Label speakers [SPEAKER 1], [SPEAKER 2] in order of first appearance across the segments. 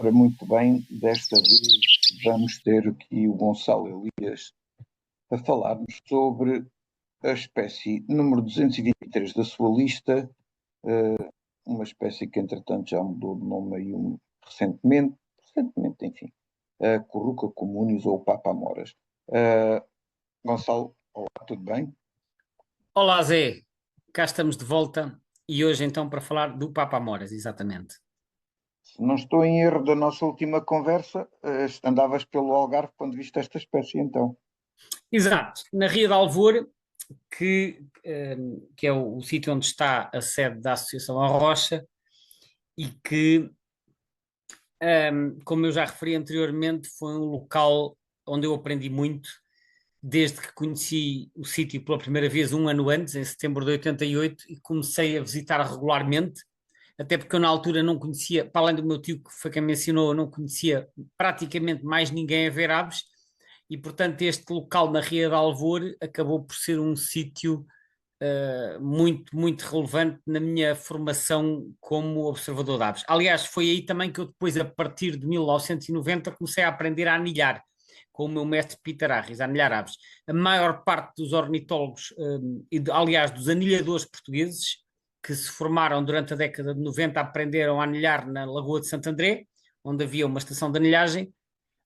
[SPEAKER 1] Ora, muito bem, desta vez vamos ter aqui o Gonçalo Elias a falar-nos sobre a espécie número 223 da sua lista, uma espécie que entretanto já mudou de nome aí recentemente, enfim, a Curruca communis ou Papamoras. Gonçalo, olá, tudo bem?
[SPEAKER 2] Olá Zé, cá estamos de volta e hoje então para falar do Papa Amoras, exatamente.
[SPEAKER 1] Se não estou em erro da nossa última conversa, andavas pelo Algarve quando viste esta espécie, então.
[SPEAKER 2] Exato, na Ria de Alvor, que é o sítio onde está a sede da Associação A Rocha e que, como eu já referi anteriormente, foi um local onde eu aprendi muito, desde que conheci o sítio pela primeira vez um ano antes, em setembro de 88, e comecei a visitar regularmente. Até porque eu na altura não conhecia, para além do meu tio que foi quem me ensinou, eu não conhecia praticamente mais ninguém a ver aves, e portanto este local na Ria de Alvor acabou por ser um sítio muito, muito relevante na minha formação como observador de aves. Aliás, foi aí também que eu depois, a partir de 1990, comecei a aprender a anilhar, com o meu mestre Peter Harris, a anilhar aves. A maior parte dos ornitólogos, aliás, dos anilhadores portugueses, que se formaram durante a década de 90, aprenderam a anilhar na Lagoa de Santo André, onde havia uma estação de anilhagem,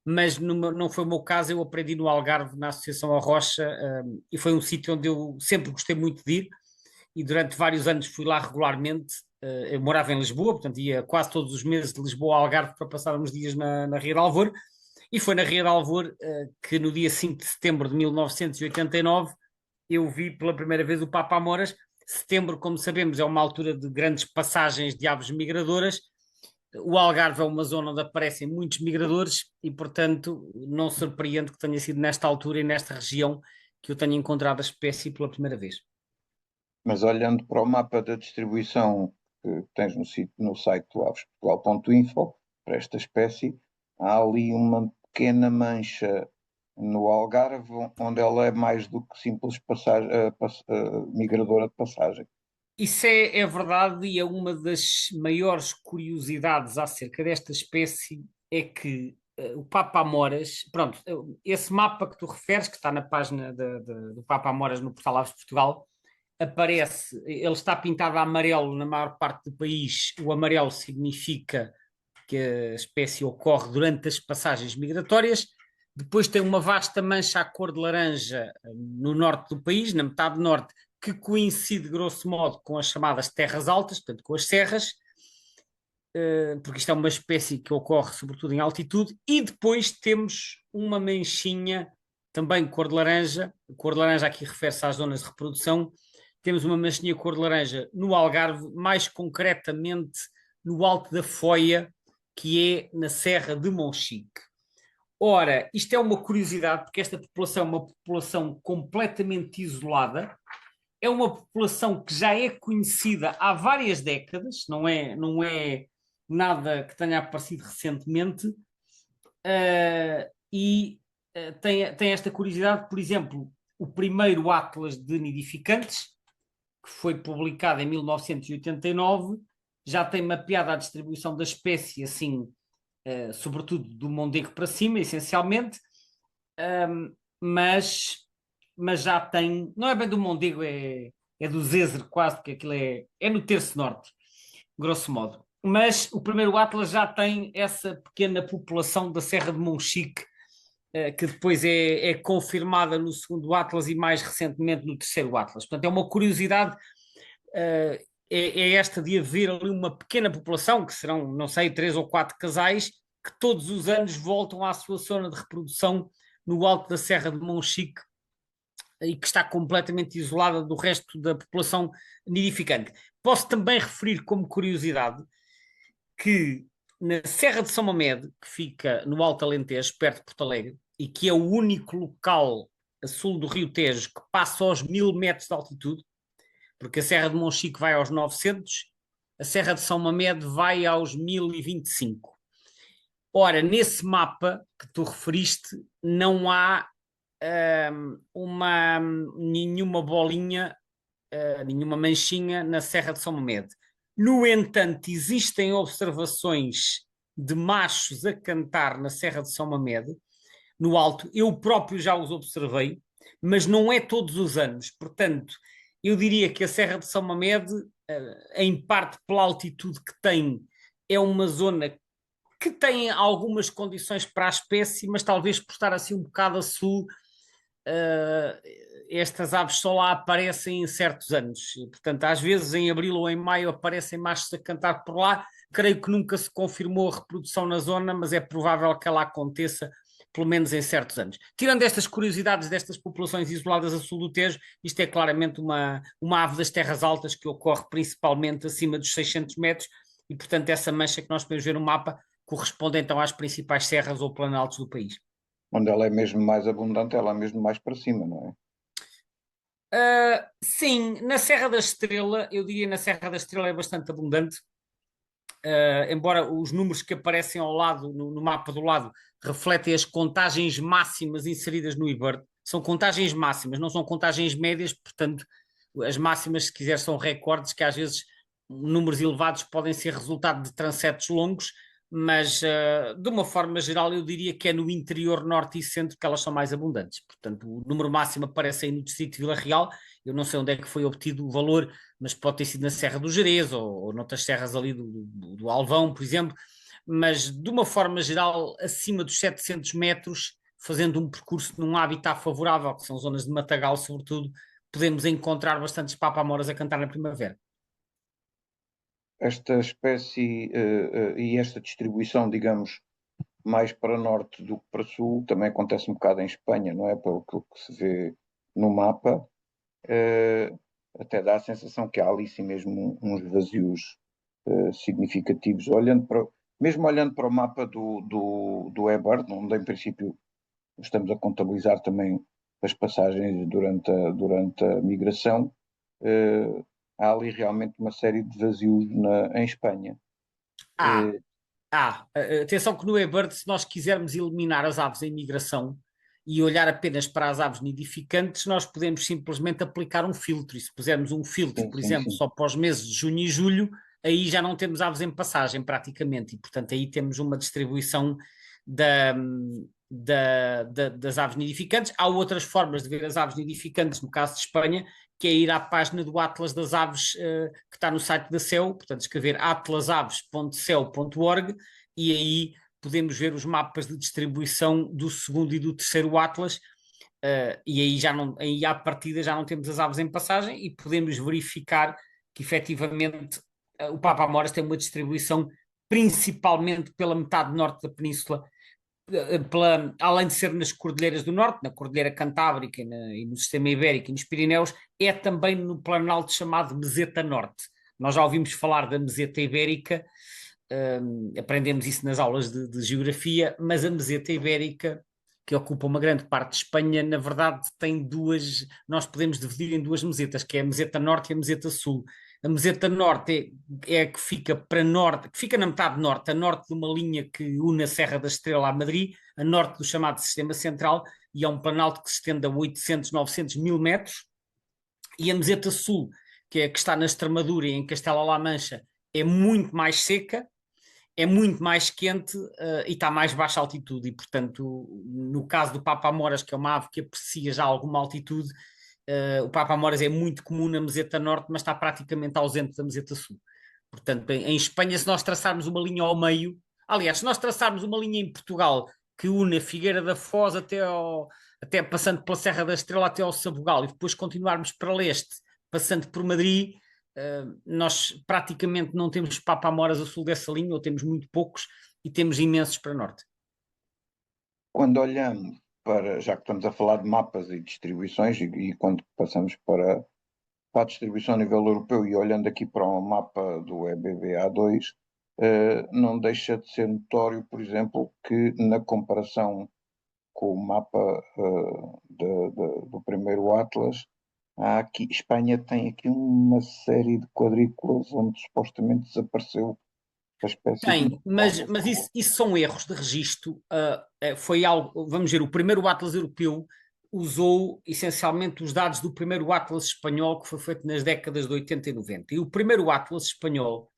[SPEAKER 2] mas não foi o meu caso, eu aprendi no Algarve, na Associação A Rocha, e foi um sítio onde eu sempre gostei muito de ir, e durante vários anos fui lá regularmente. Eu morava em Lisboa, portanto ia quase todos os meses de Lisboa ao Algarve para passar uns dias na Ria de Alvor, e foi na Ria de Alvor que no dia 5 de setembro de 1989 eu vi pela primeira vez o Papa Amoras. Setembro, como sabemos, é uma altura de grandes passagens de aves migradoras. O Algarve é uma zona onde aparecem muitos migradores e, portanto, não surpreende que tenha sido nesta altura e nesta região que eu tenha encontrado a espécie pela primeira vez.
[SPEAKER 1] Mas olhando para o mapa da distribuição que tens no site do avesportugal.info, para esta espécie, há ali uma pequena mancha no Algarve, onde ela é mais do que simples migradora de passagem.
[SPEAKER 2] Isso é verdade, e é uma das maiores curiosidades acerca desta espécie é que o Papa Amoras, pronto, esse mapa que tu referes, que está na página do Papa Amoras no portal Aves de Portugal, aparece, ele está pintado a amarelo na maior parte do país. O amarelo significa que a espécie ocorre durante as passagens migratórias. Depois tem uma vasta mancha à cor de laranja no norte do país, na metade norte, que coincide, grosso modo, com as chamadas terras altas, portanto, com as serras, porque isto é uma espécie que ocorre sobretudo em altitude. E depois temos uma manchinha, também cor de laranja aqui refere-se às zonas de reprodução. Temos uma manchinha cor de laranja no Algarve, mais concretamente no Alto da Foia, que é na Serra de Monchique. Ora, isto é uma curiosidade, porque esta população é uma população completamente isolada, é uma população que já é conhecida há várias décadas, não é nada que tenha aparecido recentemente, e tem esta curiosidade. Por exemplo, o primeiro Atlas de Nidificantes, que foi publicado em 1989, já tem mapeado a distribuição da espécie, assim, sobretudo do Mondego para cima, essencialmente, mas, mas já tem, não é bem do Mondego, é do Zézer quase, porque aquilo é no terço norte, grosso modo. Mas o primeiro Atlas já tem essa pequena população da Serra de Monchique, que depois é confirmada no segundo Atlas e mais recentemente no terceiro Atlas. Portanto, é uma curiosidade, é esta de haver ali uma pequena população, que serão, não sei, 3 ou 4 casais, que todos os anos voltam à sua zona de reprodução no alto da Serra de Monchique e que está completamente isolada do resto da população nidificante. Posso também referir como curiosidade que na Serra de São Mamede, que fica no Alto Alentejo, perto de Porto Alegre, e que é o único local a sul do Rio Tejo que passa aos 1000 metros de altitude, porque a Serra de Monchique vai aos 900, a Serra de São Mamede vai aos 1025. Ora, nesse mapa que tu referiste, não há nenhuma bolinha, nenhuma manchinha na Serra de São Mamede. No entanto, existem observações de machos a cantar na Serra de São Mamede, no alto. Eu próprio já os observei, mas não é todos os anos. Portanto, eu diria que a Serra de São Mamede, em parte pela altitude que tem, é uma zona que tem algumas condições para a espécie, mas talvez por estar assim um bocado a sul, estas aves só lá aparecem em certos anos. E, portanto, às vezes em abril ou em maio aparecem machos a cantar por lá. Creio que nunca se confirmou a reprodução na zona, mas é provável que ela aconteça pelo menos em certos anos. Tirando estas curiosidades destas populações isoladas a sul do Tejo, isto é claramente uma ave das terras altas que ocorre principalmente acima dos 600 metros e, portanto, essa mancha que nós podemos ver no mapa corresponde então às principais serras ou planaltos do país.
[SPEAKER 1] Onde ela é mesmo mais abundante, ela é mesmo mais para cima, não é?
[SPEAKER 2] Sim, na Serra da Estrela, eu diria na Serra da Estrela é bastante abundante, embora os números que aparecem ao lado, no mapa do lado, refletem as contagens máximas inseridas no IBIRD. São contagens máximas, não são contagens médias, portanto, as máximas, se quiser, são recordes que às vezes números elevados podem ser resultado de transetos longos, mas de uma forma geral eu diria que é no interior norte e centro que elas são mais abundantes. Portanto, o número máximo aparece aí no distrito de Vila Real, eu não sei onde é que foi obtido o valor, mas pode ter sido na Serra do Gerês ou noutras serras ali do Alvão, por exemplo, mas de uma forma geral, acima dos 700 metros, fazendo um percurso num habitat favorável, que são zonas de matagal sobretudo, podemos encontrar bastantes papamoras a cantar na primavera.
[SPEAKER 1] Esta espécie e esta distribuição, digamos, mais para norte do que para sul, também acontece um bocado em Espanha, não é? Pelo que se vê no mapa, até dá a sensação que há ali sim mesmo uns vazios significativos. Mesmo olhando para o mapa do eBird, onde em princípio estamos a contabilizar também as passagens durante a migração, há ali realmente uma série de vazios em Espanha.
[SPEAKER 2] Ah, atenção que no eBird, se nós quisermos eliminar as aves em migração e olhar apenas para as aves nidificantes, nós podemos simplesmente aplicar um filtro. E se pusermos um filtro,
[SPEAKER 1] Sim,
[SPEAKER 2] por
[SPEAKER 1] sim,
[SPEAKER 2] exemplo,
[SPEAKER 1] sim.
[SPEAKER 2] só para os meses de junho e julho, aí já não temos aves em passagem praticamente. E, portanto, aí temos uma distribuição da, das aves nidificantes. Há outras formas de ver as aves nidificantes, no caso de Espanha, que é ir à página do Atlas das Aves, que está no site da CEU, portanto, escrever atlasaves.ceu.org e aí podemos ver os mapas de distribuição do segundo e do terceiro Atlas, e aí já não, aí à partida já não temos as aves em passagem e podemos verificar que efetivamente o Papa Amoras tem uma distribuição principalmente pela metade norte da península, além de ser nas cordilheiras do norte, na Cordilheira Cantábrica e no Sistema Ibérico e nos Pirineus, é também no planalto chamado Meseta Norte. Nós já ouvimos falar da Meseta Ibérica, aprendemos isso nas aulas de geografia, mas a Meseta Ibérica, que ocupa uma grande parte de Espanha, na verdade tem duas, nós podemos dividir em duas mesetas, que é a Meseta Norte e a Meseta Sul. A meseta norte é a que fica para norte, que fica na metade norte, a norte de uma linha que une a Serra da Estrela a Madrid, a norte do chamado Sistema Central, e é um planalto que se estende a 800, 900 mil metros. E a meseta sul, que é a que está na Extremadura e em Castela-La Mancha, é muito mais seca, é muito mais quente e está a mais baixa altitude. E, portanto, no caso do Papa Amoras, que é uma ave que aprecia já alguma altitude, o Papa Amoras é muito comum na meseta norte, mas está praticamente ausente da meseta sul. Portanto, em Espanha, se nós traçarmos uma linha ao meio, aliás, se nós traçarmos uma linha em Portugal que une a Figueira da Foz até passando pela Serra da Estrela até ao Sabugal e depois continuarmos para leste, passando por Madrid, nós praticamente não temos papamoras a sul dessa linha, ou temos muito poucos, e temos imensos para norte.
[SPEAKER 1] Quando olhamos para, já que estamos a falar de mapas e distribuições, e quando passamos para a distribuição a nível europeu e olhando aqui para o mapa do EBVA2, não deixa de ser notório, por exemplo, que na comparação com o mapa do primeiro Atlas, Espanha tem aqui uma série de quadrículas onde supostamente desapareceu a espécie de
[SPEAKER 2] Tem, mas isso são erros de registro. Foi algo, vamos ver, o primeiro Atlas europeu usou essencialmente os dados do primeiro Atlas espanhol que foi feito nas décadas de 80 e 90. E o primeiro Atlas espanhol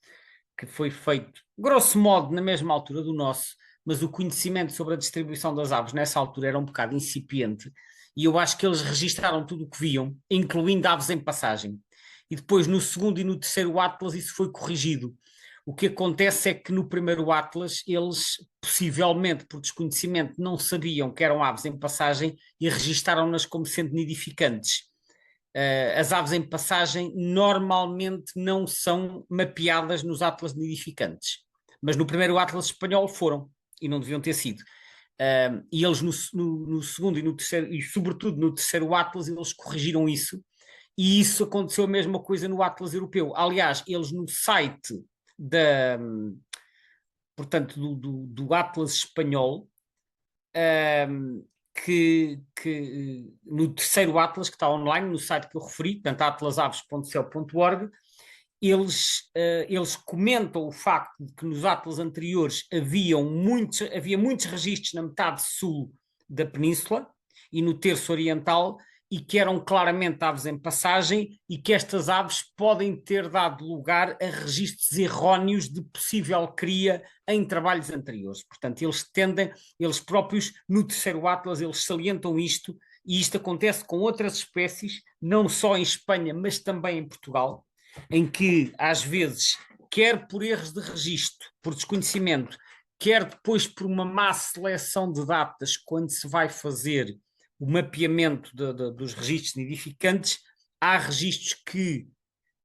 [SPEAKER 2] que foi feito, grosso modo, na mesma altura do nosso, mas o conhecimento sobre a distribuição das aves nessa altura era um bocado incipiente, e eu acho que eles registaram tudo o que viam, incluindo aves em passagem. E depois, no segundo e no terceiro Atlas, isso foi corrigido. O que acontece é que no primeiro Atlas, eles, possivelmente por desconhecimento, não sabiam que eram aves em passagem e registaram-nas como sendo nidificantes. As aves em passagem normalmente não são mapeadas nos atlas nidificantes, mas no primeiro atlas espanhol foram e não deviam ter sido. E eles no segundo e no terceiro, e sobretudo no terceiro atlas, eles corrigiram isso, e isso aconteceu a mesma coisa no atlas europeu. Aliás, eles no site da, portanto, do atlas espanhol, que no terceiro Atlas, que está online, no site que eu referi, portanto, atlasaves.cel.org, eles comentam o facto de que nos Atlas anteriores havia muitos registros na metade sul da península e no terço oriental, e que eram claramente aves em passagem, e que estas aves podem ter dado lugar a registros erróneos de possível cria em trabalhos anteriores. Portanto, eles próprios, no terceiro Atlas, eles salientam isto, e isto acontece com outras espécies, não só em Espanha, mas também em Portugal, em que, às vezes, quer por erros de registro, por desconhecimento, quer depois por uma má seleção de datas, quando se vai fazer o mapeamento dos registros nidificantes, há registros que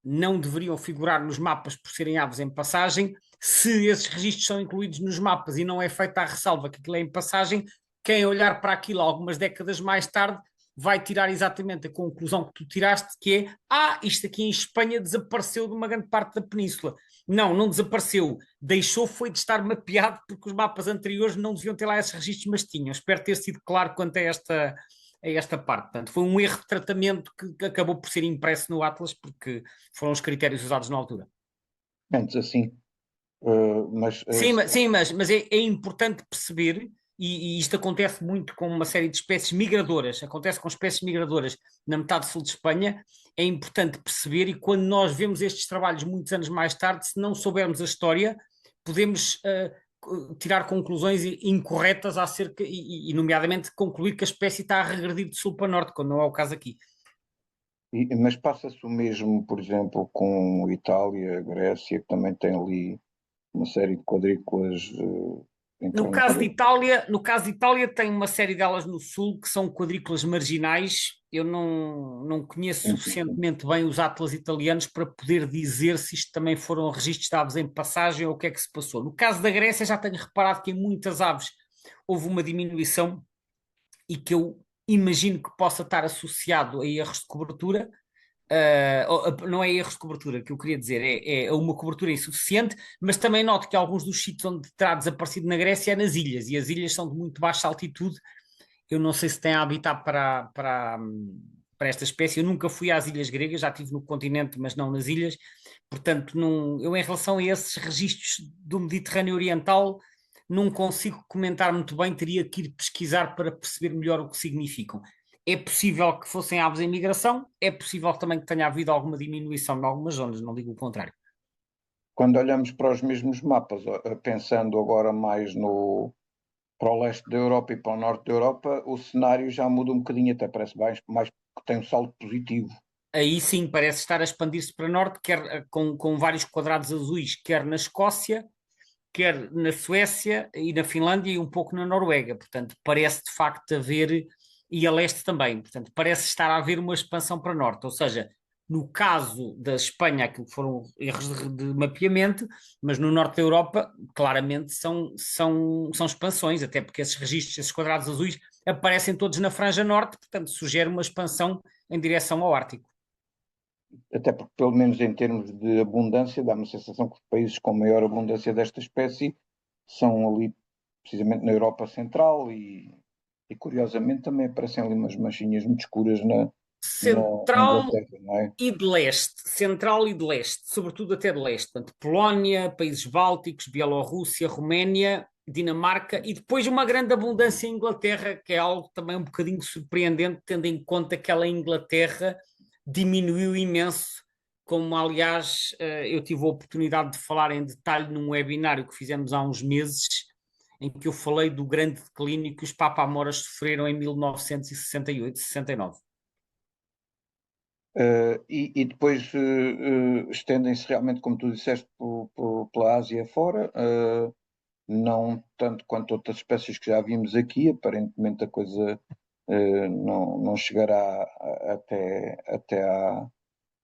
[SPEAKER 2] não deveriam figurar nos mapas por serem aves em passagem. Se esses registros são incluídos nos mapas e não é feita a ressalva que aquilo é em passagem, quem olhar para aquilo algumas décadas mais tarde vai tirar exatamente a conclusão que tu tiraste, que é, isto aqui em Espanha desapareceu de uma grande parte da península. Não, não desapareceu. Deixou foi de estar mapeado, porque os mapas anteriores não deviam ter lá esses registros, mas tinham. Espero ter sido claro quanto a esta parte. Portanto, foi um erro de tratamento que acabou por ser impresso no Atlas, porque foram os critérios usados na altura.
[SPEAKER 1] Antes assim, mas
[SPEAKER 2] Sim, mas é importante perceber, e isto acontece muito com uma série de espécies migradoras, acontece com espécies migradoras na metade sul de Espanha, é importante perceber, e quando nós vemos estes trabalhos muitos anos mais tarde, se não soubermos a história, podemos tirar conclusões incorretas acerca, e nomeadamente concluir que a espécie está a regredir de sul para norte, quando não é o caso aqui.
[SPEAKER 1] mas passa-se o mesmo, por exemplo, com Itália, Grécia, que também tem ali uma série de quadrículas internacionais.
[SPEAKER 2] No caso de Itália, tem uma série delas no sul que são quadrículas marginais. Eu não conheço
[SPEAKER 1] Sim, sim, sim.
[SPEAKER 2] suficientemente bem os atlas italianos para poder dizer se isto também foram registros de aves em passagem ou o que é que se passou. No caso da Grécia, já tenho reparado que em muitas aves houve uma diminuição, e que eu imagino que possa estar associado a erros de cobertura. Não é erros de cobertura que eu queria dizer, é uma cobertura insuficiente, mas também noto que alguns dos sítios onde terá desaparecido na Grécia é nas ilhas, e as ilhas são de muito baixa altitude. Eu não sei se tem habitat para esta espécie. Eu nunca fui às ilhas gregas, já estive no continente, mas não nas ilhas. Portanto, eu em relação a esses registros do Mediterrâneo Oriental não consigo comentar muito bem, teria que ir pesquisar para perceber melhor o que significam. É possível que fossem aves em migração, é possível também que tenha havido alguma diminuição em algumas zonas, não digo o contrário.
[SPEAKER 1] Quando olhamos para os mesmos mapas, pensando agora mais para o leste da Europa e para o norte da Europa, o cenário já muda um bocadinho, até parece mais que tem um saldo positivo.
[SPEAKER 2] Aí sim parece estar a expandir-se para norte, quer com vários quadrados azuis, quer na Escócia, quer na Suécia e na Finlândia e um pouco na Noruega. Portanto, parece de facto haver, e a leste também, portanto, parece estar a haver uma expansão para norte. Ou seja, no caso da Espanha, aquilo que foram erros de mapeamento, mas no norte da Europa, claramente são expansões, até porque esses registros, esses quadrados azuis, aparecem todos na franja norte, portanto, sugere uma expansão em direção ao Ártico.
[SPEAKER 1] Até porque, pelo menos em termos de abundância, dá-me a sensação que os países com maior abundância desta espécie são ali, precisamente na Europa Central, e curiosamente também aparecem ali umas manchinhas muito escuras na
[SPEAKER 2] Central
[SPEAKER 1] Inglaterra, não é?
[SPEAKER 2] e de leste, central e de leste, sobretudo até de leste, portanto, Polónia, países bálticos, Bielorrússia, Roménia, Dinamarca, e depois uma grande abundância em Inglaterra, que é algo também um bocadinho surpreendente, tendo em conta que ela em Inglaterra diminuiu imenso como aliás eu tive a oportunidade de falar em detalhe num webinário que fizemos há uns meses, em que eu falei do grande declínio que os Papamoras sofreram em 1968, 69.
[SPEAKER 1] E depois estendem-se realmente, como tu disseste, pela Ásia fora, não tanto quanto outras espécies que já vimos aqui. Aparentemente a coisa não chegará até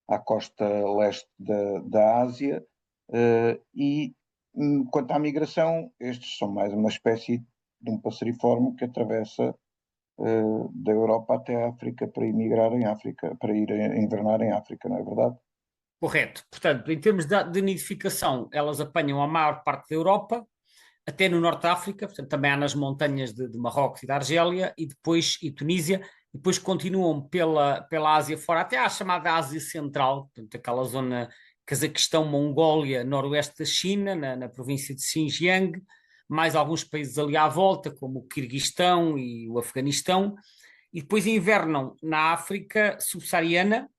[SPEAKER 1] à costa leste da Ásia. E quanto à migração, estes são mais uma espécie de um passeriforme que atravessa da Europa até a África para ir migrar em África, para ir invernar em África, não é verdade?
[SPEAKER 2] Correto. Portanto, em termos de nidificação, elas apanham a maior parte da Europa, até no Norte da África, portanto, também há nas montanhas de Marrocos e da Argélia, e Tunísia, e depois continuam pela Ásia fora, até à chamada Ásia Central, portanto, aquela zona Cazaquistão, Mongólia, noroeste da China, na província de Xinjiang, mais alguns países ali à volta, como o Quirguistão e o Afeganistão, e depois invernam na África subsaariana,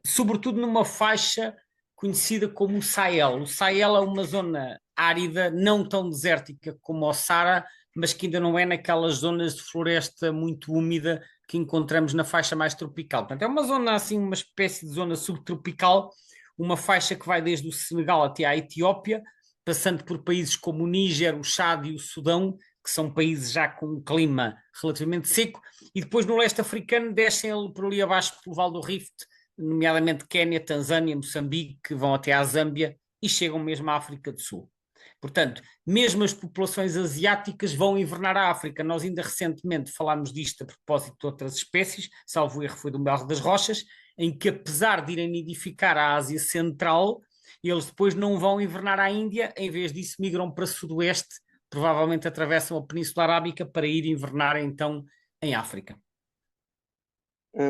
[SPEAKER 2] sobretudo numa faixa conhecida como o Sahel. O Sahel é uma zona árida, não tão desértica como o Saara, mas que ainda não é naquelas zonas de floresta muito úmida que encontramos na faixa mais tropical. Portanto, é uma zona assim, uma espécie de zona subtropical, uma faixa que vai desde o Senegal até à Etiópia, passando por países como o Níger, o Chad e o Sudão, que são países já com um clima relativamente seco, e depois no leste africano descem por ali abaixo pelo Vale do Rift, nomeadamente Quénia, Tanzânia, Moçambique, que vão até à Zâmbia e chegam mesmo à África do Sul. Portanto, mesmo as populações asiáticas vão invernar à África. Nós ainda recentemente falámos disto a propósito de outras espécies, salvo erro foi do Melro das Rochas, em que apesar de irem nidificar a Ásia Central, eles depois não vão invernar à Índia, em vez disso migram para Sudoeste, provavelmente atravessam a Península Arábica para ir invernar então em África.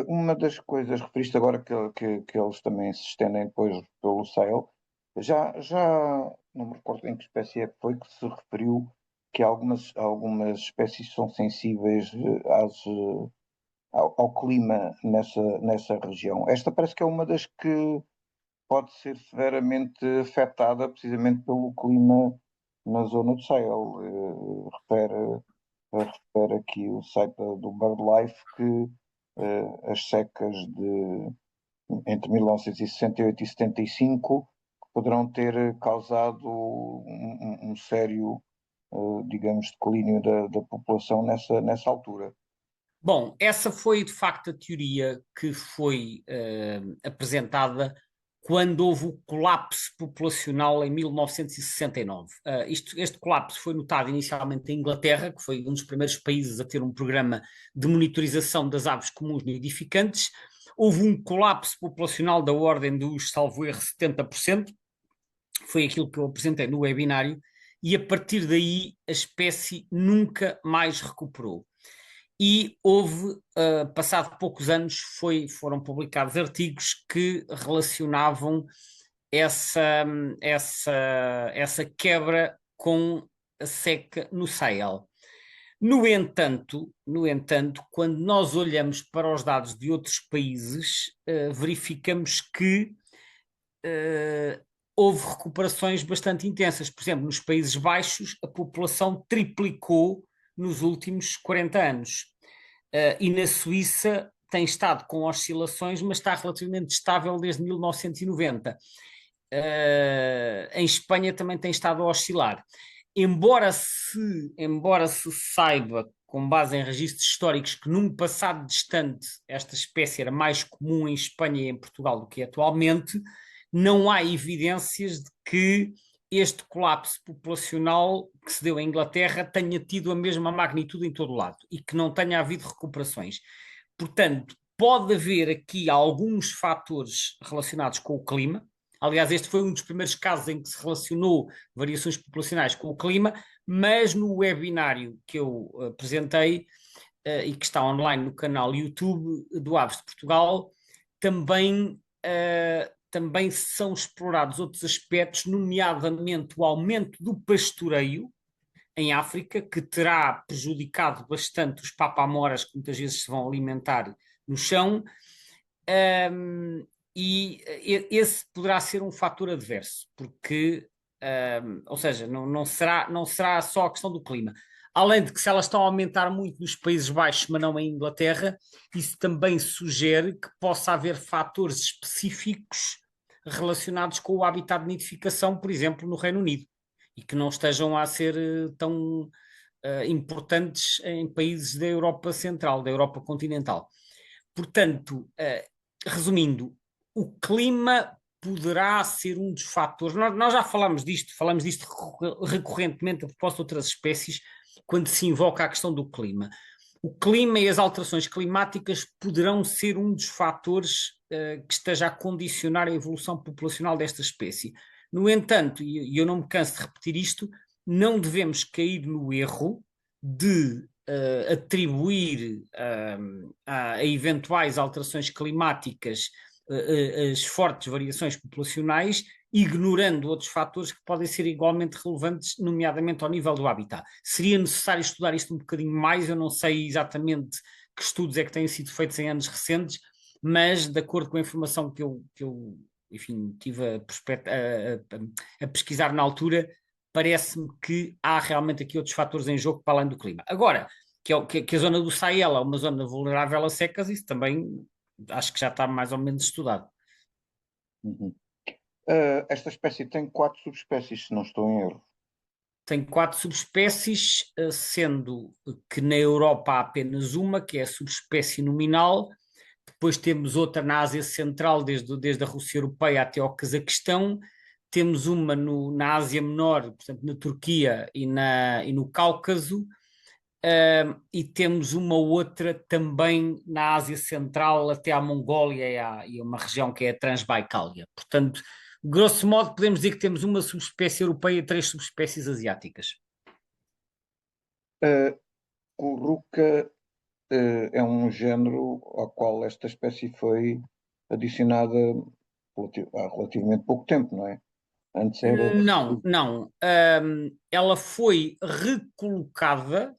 [SPEAKER 1] Uma das coisas, referiste agora que eles também se estendem depois pelo Sahel, já não me recordo em que espécie é que foi que se referiu que algumas espécies são sensíveis ao clima nessa região. Esta parece que é uma das que pode ser severamente afetada precisamente pelo clima na zona do Sahel. Refere aqui o site do BirdLife que as secas entre 1968 e 75 poderão ter causado um sério, digamos, declínio da população nessa altura.
[SPEAKER 2] Bom, essa foi de facto a teoria que foi apresentada quando houve o colapso populacional em 1969. Este colapso foi notado inicialmente em Inglaterra, que foi um dos primeiros países a ter um programa de monitorização das aves comuns nidificantes. Houve um colapso populacional da ordem dos, salvo erro, 70%, foi aquilo que eu apresentei no webinário, e a partir daí a espécie nunca mais recuperou. E houve, passado poucos anos, foram publicados artigos que relacionavam essa, essa quebra com a seca no Sahel. No entanto, quando nós olhamos para os dados de outros países, verificamos que houve recuperações bastante intensas. Por exemplo, nos Países Baixos, a população triplicou nos últimos 40 anos. E na Suíça tem estado com oscilações, mas está relativamente estável desde 1990. Em Espanha também tem estado a oscilar. Embora se saiba, com base em registros históricos, que num passado distante esta espécie era mais comum em Espanha e em Portugal do que atualmente, não há evidências de que este colapso populacional que se deu em Inglaterra tenha tido a mesma magnitude em todo o lado e que não tenha havido recuperações. Portanto, pode haver aqui alguns fatores relacionados com o clima. Aliás, este foi um dos primeiros casos em que se relacionou variações populacionais com o clima, mas no webinário que eu apresentei e que está online no canal YouTube do Aves de Portugal, também são explorados outros aspectos, nomeadamente o aumento do pastoreio em África, que terá prejudicado bastante os papamoras que muitas vezes se vão alimentar no chão. e esse poderá ser um fator adverso, porque, ou seja, não será só a questão do clima. Além de que, se elas estão a aumentar muito nos Países Baixos, mas não em Inglaterra, isso também sugere que possa haver fatores específicos relacionados com o habitat de nidificação, por exemplo, no Reino Unido, e que não estejam a ser tão importantes em países da Europa Central, da Europa continental. Portanto, resumindo, o clima poderá ser um dos fatores. Nós já falamos disto recorrentemente a propósito de outras espécies, quando se invoca a questão do clima. O clima e as alterações climáticas poderão ser um dos fatores que esteja a condicionar a evolução populacional desta espécie. No entanto, e eu não me canso de repetir isto, não devemos cair no erro de atribuir a eventuais alterações climáticas as fortes variações populacionais, ignorando outros fatores que podem ser igualmente relevantes, nomeadamente ao nível do habitat. Seria necessário estudar isto um bocadinho mais, eu não sei exatamente que estudos é que têm sido feitos em anos recentes, mas de acordo com a informação que eu enfim, tive a pesquisar na altura, parece-me que há realmente aqui outros fatores em jogo para além do clima. Agora, que a zona do Sahel é uma zona vulnerável a secas, isso também acho que já está mais ou menos estudado.
[SPEAKER 1] Uhum. Esta espécie tem 4 subespécies, se não estou em erro.
[SPEAKER 2] Tem 4 subespécies, sendo que na Europa há apenas uma, que é a subespécie nominal. Depois temos outra na Ásia Central, desde a Rússia Europeia até ao Cazaquistão. Temos uma na Ásia Menor, portanto na Turquia e no Cáucaso. E temos uma outra também na Ásia Central até à Mongólia e a uma região que é a Transbaicália. Portanto, grosso modo, podemos dizer que temos uma subespécie europeia e 3 subespécies asiáticas.
[SPEAKER 1] Curruca é um género ao qual esta espécie foi adicionada há relativamente pouco tempo, não é? Antes era.
[SPEAKER 2] Não. Ela foi recolocada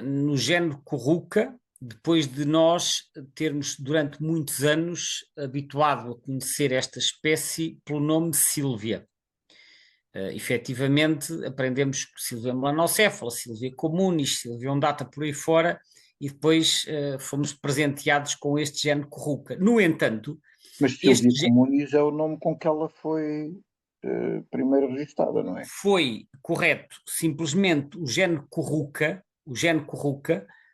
[SPEAKER 2] no género Curruca, depois de nós termos durante muitos anos habituado a conhecer esta espécie pelo nome Sílvia. Efetivamente, aprendemos Sílvia melanocéfala, Sílvia communis, Sílvia ondata por aí fora, e depois fomos presenteados com este género Curruca. No entanto,
[SPEAKER 1] Mas Sílvia communis é o nome com que ela foi primeiro registada, não é?
[SPEAKER 2] Foi correto, simplesmente o género Curruca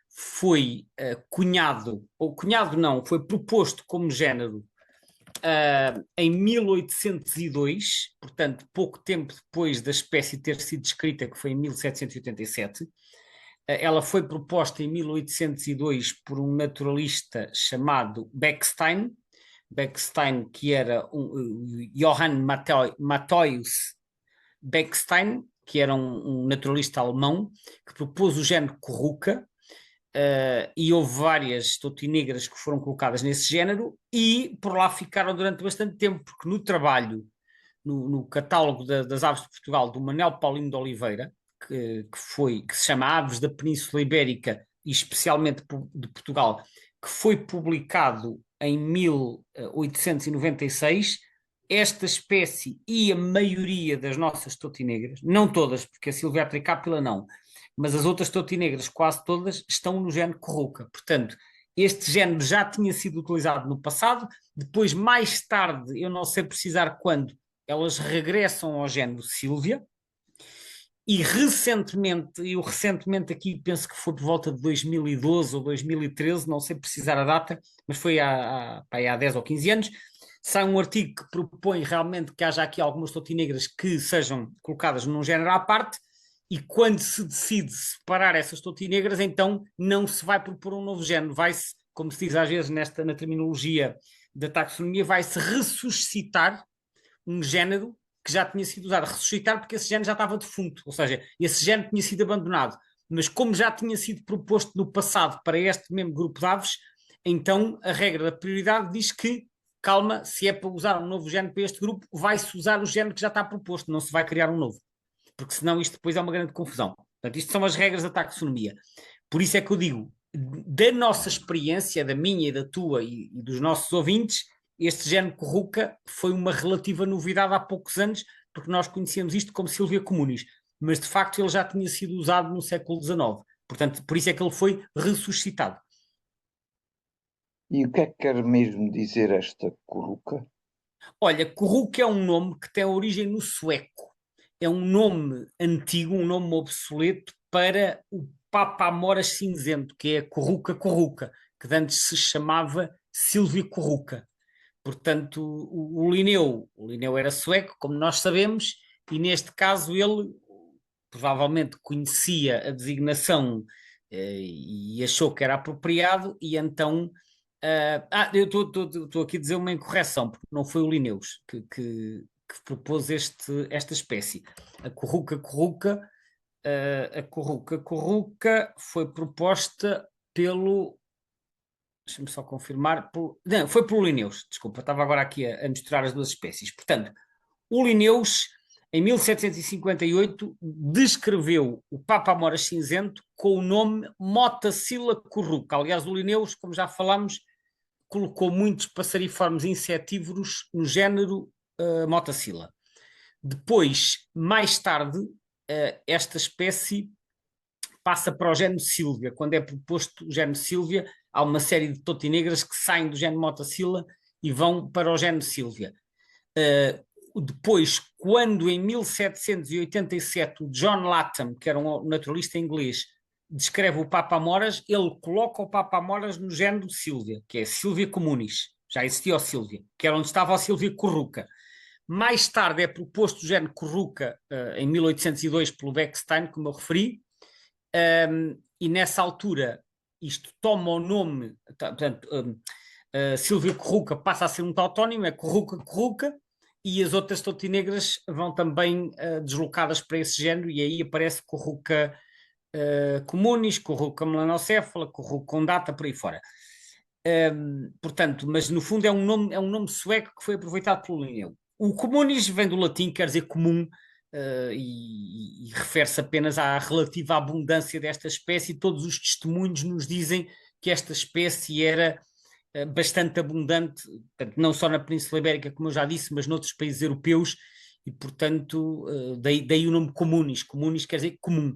[SPEAKER 2] foi cunhado não, foi proposto como género em 1802, portanto, pouco tempo depois da espécie ter sido descrita, que foi em 1787. Ela foi proposta em 1802 por um naturalista chamado Beckstein, que era Johann Matthäus Beckstein, que era um naturalista alemão, que propôs o género Curruca, e houve várias totinegras que foram colocadas nesse género e por lá ficaram durante bastante tempo, porque no trabalho, no catálogo das aves de Portugal, do Manuel Paulino de Oliveira, que se chama Aves da Península Ibérica e especialmente de Portugal, que foi publicado em 1896, esta espécie e a maioria das nossas totinegras, não todas, porque a Silvia Capila não, mas as outras totinegras, quase todas, estão no género Curruca. Portanto, este género já tinha sido utilizado no passado, depois, mais tarde, eu não sei precisar quando, elas regressam ao género Sílvia, e recentemente aqui penso que foi por volta de 2012 ou 2013, não sei precisar a data, mas foi há 10 ou 15 anos, sai um artigo que propõe realmente que haja aqui algumas totinegras que sejam colocadas num género à parte, e quando se decide separar essas totinegras, então não se vai propor um novo género, vai-se, como se diz às vezes na terminologia da taxonomia, vai-se ressuscitar um género que já tinha sido usado. Ressuscitar porque esse género já estava defunto, ou seja, esse género tinha sido abandonado, mas como já tinha sido proposto no passado para este mesmo grupo de aves, então a regra da prioridade diz que, calma, se é para usar um novo género para este grupo, vai-se usar o género que já está proposto, não se vai criar um novo, porque senão isto depois é uma grande confusão. Portanto, isto são as regras da taxonomia. Por isso é que eu digo, da nossa experiência, da minha e da tua e dos nossos ouvintes, este género Curruca foi uma relativa novidade há poucos anos, porque nós conhecíamos isto como Silvia Comunis, mas de facto ele já tinha sido usado no século XIX. Portanto, por isso é que ele foi ressuscitado.
[SPEAKER 1] E o que é que quer mesmo dizer esta Curruca?
[SPEAKER 2] Olha, Curruca é um nome que tem origem no sueco. É um nome antigo, um nome obsoleto para o Papa Amoras Cinzento, que é a Curruca Curruca, que antes se chamava Silvia Curruca. Portanto, o Linneu era sueco, como nós sabemos, e neste caso ele provavelmente conhecia a designação e achou que era apropriado, e então. Eu estou aqui a dizer uma incorreção, porque não foi o Linneus que propôs esta espécie. A Curruca Curruca, a Curruca Curruca foi proposta pelo. Deixa-me só confirmar. Não, foi pelo Linneus, desculpa, estava agora aqui a misturar as duas espécies. Portanto, o Linneus, em 1758, descreveu o Papa Amoras Cinzento com o nome Motacilla curruca. Aliás, o Linneus, como já falámos, colocou muitos passariformes insetívoros no género Motacilla. Depois, mais tarde, esta espécie passa para o género Silvia. Quando é proposto o género Silvia, há uma série de totinegras que saem do género Motacilla e vão para o género Silvia. Depois, quando em 1787 o John Latham, que era um naturalista inglês, descreve o Papa Amoras, ele coloca o Papa Amoras no género Silvia, que é Silvia Comunis. Já existia o Silvia, que era onde estava a Silvia Curruca. Mais tarde é proposto o género Curruca, em 1802, pelo Beckstein, como eu referi, e nessa altura isto toma o nome, portanto, Silvia Curruca passa a ser um tautónimo, é Curruca Curruca, e as outras totinegras vão também deslocadas para esse género, e aí aparece Curruca comunis, Curruca melanocéfala, Curruca ondata, por aí fora. Portanto, mas no fundo é um nome sueco que foi aproveitado pelo Linneu. O comunis vem do latim, quer dizer comum, e refere-se apenas à relativa abundância desta espécie, e todos os testemunhos nos dizem que esta espécie era bastante abundante, portanto, não só na Península Ibérica, como eu já disse, mas noutros países europeus, e portanto, daí o nome comunis. Comunis quer dizer comum.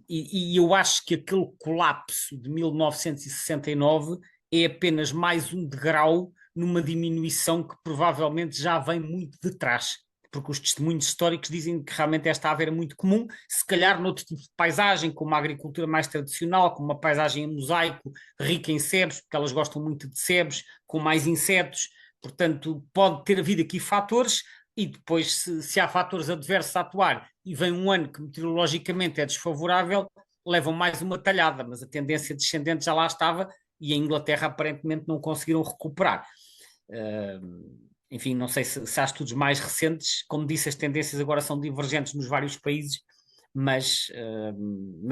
[SPEAKER 2] E eu acho que aquele colapso de 1969 é apenas mais um degrau numa diminuição que provavelmente já vem muito de trás, porque os testemunhos históricos dizem que realmente esta ave era muito comum, se calhar noutro tipo de paisagem, como uma agricultura mais tradicional, como uma paisagem em mosaico, rica em sebes, porque elas gostam muito de sebes, com mais insetos, portanto pode ter havido aqui fatores, e depois se há fatores adversos a atuar e vem um ano que meteorologicamente é desfavorável, levam mais uma talhada, mas a tendência descendente já lá estava e a Inglaterra aparentemente não conseguiram recuperar. Enfim, não sei se há estudos mais recentes, como disse, as tendências agora são divergentes nos vários países, mas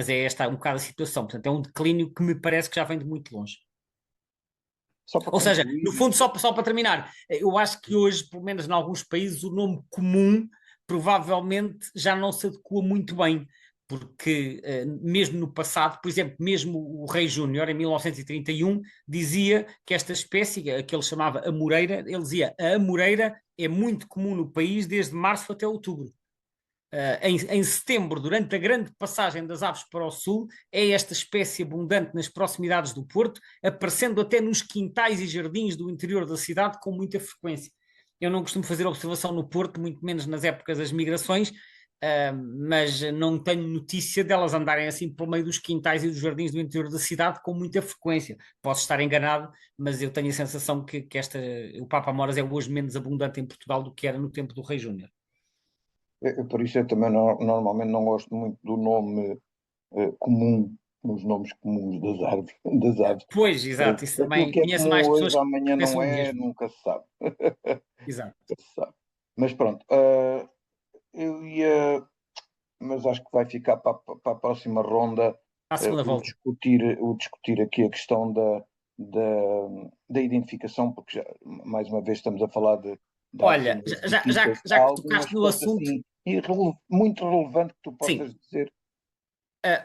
[SPEAKER 2] é esta um bocado a situação. Portanto, é um declínio que me parece que já vem de muito longe.
[SPEAKER 1] Só para
[SPEAKER 2] Ou seja,
[SPEAKER 1] concluir,
[SPEAKER 2] no fundo, só para terminar, eu acho que hoje, pelo menos em alguns países, o nome comum provavelmente já não se adequa muito bem, porque mesmo no passado, por exemplo, mesmo o Rei Júnior, em 1931, dizia que esta espécie, que ele chamava amoreira, ele dizia a amoreira é muito comum no país desde março até outubro. Em setembro, durante a grande passagem das aves para o sul, é esta espécie abundante nas proximidades do Porto, aparecendo até nos quintais e jardins do interior da cidade com muita frequência. Eu não costumo fazer observação no Porto, muito menos nas épocas das migrações, mas não tenho notícia delas andarem assim pelo meio dos quintais e dos jardins do interior da cidade com muita frequência. Posso estar enganado, mas eu tenho a sensação que o Papa Amoras é hoje menos abundante em Portugal do que era no tempo do Rei Júnior.
[SPEAKER 1] por isso eu também normalmente não gosto muito do nome comum, nos nomes comuns das árvores. Das aves.
[SPEAKER 2] Pois, exato, isso
[SPEAKER 1] Aquilo
[SPEAKER 2] também.
[SPEAKER 1] que é
[SPEAKER 2] Conheço
[SPEAKER 1] comum
[SPEAKER 2] mais
[SPEAKER 1] hoje,
[SPEAKER 2] pessoas que
[SPEAKER 1] amanhã não
[SPEAKER 2] pensam o
[SPEAKER 1] é,
[SPEAKER 2] mesmo.
[SPEAKER 1] nunca se sabe.
[SPEAKER 2] Exato.
[SPEAKER 1] Nunca se sabe. Mas pronto, eu ia, mas acho que vai ficar para a próxima ronda
[SPEAKER 2] À segunda volta.
[SPEAKER 1] o discutir aqui a questão da identificação, porque já, mais uma vez estamos a falar de aves
[SPEAKER 2] Olha,
[SPEAKER 1] distintas.
[SPEAKER 2] já
[SPEAKER 1] Há
[SPEAKER 2] que
[SPEAKER 1] algumas
[SPEAKER 2] tocaste no
[SPEAKER 1] coisas
[SPEAKER 2] assunto,
[SPEAKER 1] assim muito relevante que tu
[SPEAKER 2] sim,
[SPEAKER 1] possas dizer.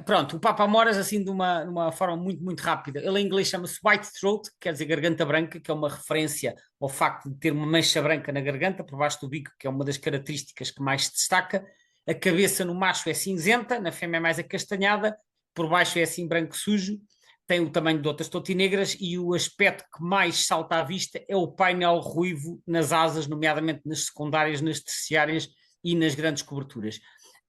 [SPEAKER 2] Pronto, o Papa Amoras, assim, de uma forma muito, muito rápida. Ele em inglês chama-se White Throat, que quer dizer garganta branca, que é uma referência ao facto de ter uma mancha branca na garganta, por baixo do bico, que é uma das características que mais se destaca. A cabeça no macho é cinzenta, na fêmea é mais acastanhada, por baixo é assim branco sujo, tem o tamanho de outras totinegras e o aspecto que mais salta à vista é o painel ruivo nas asas, nomeadamente nas secundárias, nas terciárias e nas grandes coberturas.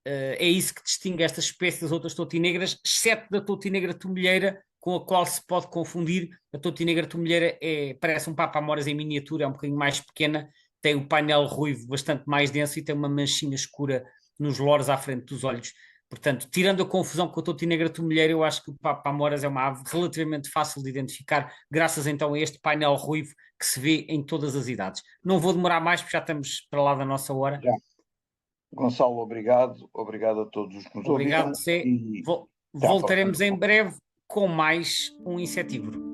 [SPEAKER 2] É isso que distingue esta espécie das outras totinegras, exceto da totinegra tomelheira, com a qual se pode confundir. A totinegra tomelheira parece um papa-amoras em miniatura, é um bocadinho mais pequena, tem o painel ruivo bastante mais denso e tem uma manchinha escura nos loros à frente dos olhos. Portanto, tirando a confusão com a totinegra tomelheira, eu acho que o papa-amoras é uma ave relativamente fácil de identificar, graças então a este painel ruivo que se vê em todas as idades. Não vou demorar mais, porque já estamos para lá da nossa hora.
[SPEAKER 1] Já. Gonçalo, obrigado. Obrigado a todos os que nos
[SPEAKER 2] Obrigado,
[SPEAKER 1] ouviram
[SPEAKER 2] José.
[SPEAKER 1] e até à próxima.
[SPEAKER 2] Voltaremos em breve com mais um insetívoro.